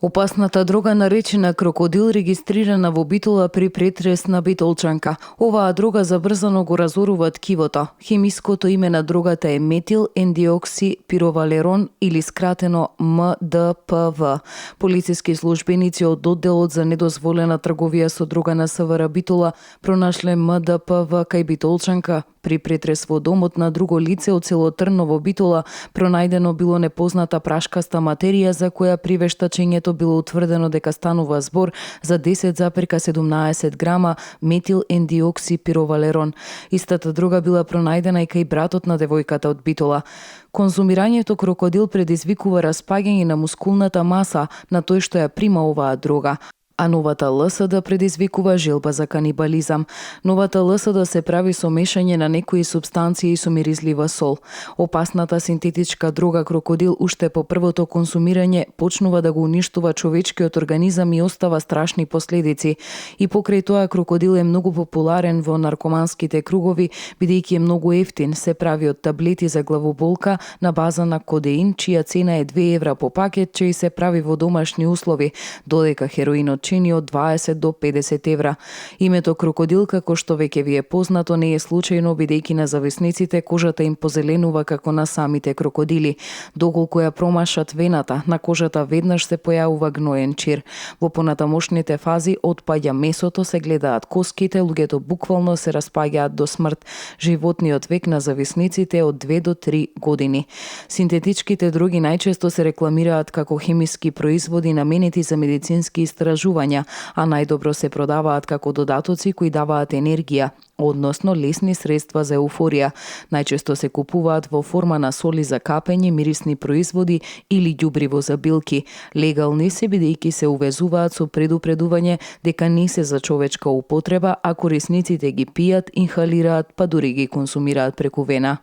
Опасната дрога наречена крокодил регистрирана во Битола при претрес на Битолчанка. Оваа дрога забрзано го разорува ткивото. Хемиското име на дрогата е метил ендиоксипировалерон или скратено МДПВ. Полициски службеници од одделот за недозволена трговија со дрога на СВР Битола пронашле МДПВ кај Битолчанка. При претрес во домот на друго лице од село Трново Битола пронајдено било непозната прашкаста материја за која при вештачењето било утврдено дека станува збор за 10,17 грама метил ендиоксипировалерон. Истата дрога била пронајдена и кај братот на девојката од Битола. Конзумирањето крокодил предизвикува распаѓање на мускулната маса на тој што ја прима оваа дрога. А новата ЛСД предизвикува желба за канибализам. Новата ЛСД се прави со мешање на некои супстанции со миризлива сол. Опасната синтетичка дрога крокодил уште по првото консумирање почнува да го уништува човечкиот организам и остава страшни последици. И покрај тоа крокодил е многу популарен во наркоманските кругови, бидејќи е многу ефтин, се прави од таблети за главоболка на база на кодеин, чија цена е 2 евра по пакетче и се прави во домашни услови, додека хероинот чини од 20 до 50 евра. Името крокодил, како што веќе ви е познато, не е случајно, бидејќи на зависниците кожата им позеленува како на самите крокодили. Доколку ја промашат вената, на кожата веднаш се појавува гноен чир. Во понатамошните фази отпаѓа месото, се гледаат коските, луѓето буквално се распаѓаат до смрт. Животниот век на зависниците е од 2 до 3 години. Синтетичките дроги најчесто се рекламираат како хемиски производи наменети за медицински истражувања, а најдобро се продаваат како додатоци кои даваат енергија, односно лесни средства за еуфорија. Најчесто се купуваат во форма на соли за капење, мирисни производи или ѓубриво за билки. Легални се бидејќи се увезуваат со предупредување дека не се за човечка употреба, а корисниците ги пијат, инхалираат, па дури ги консумираат преку вена.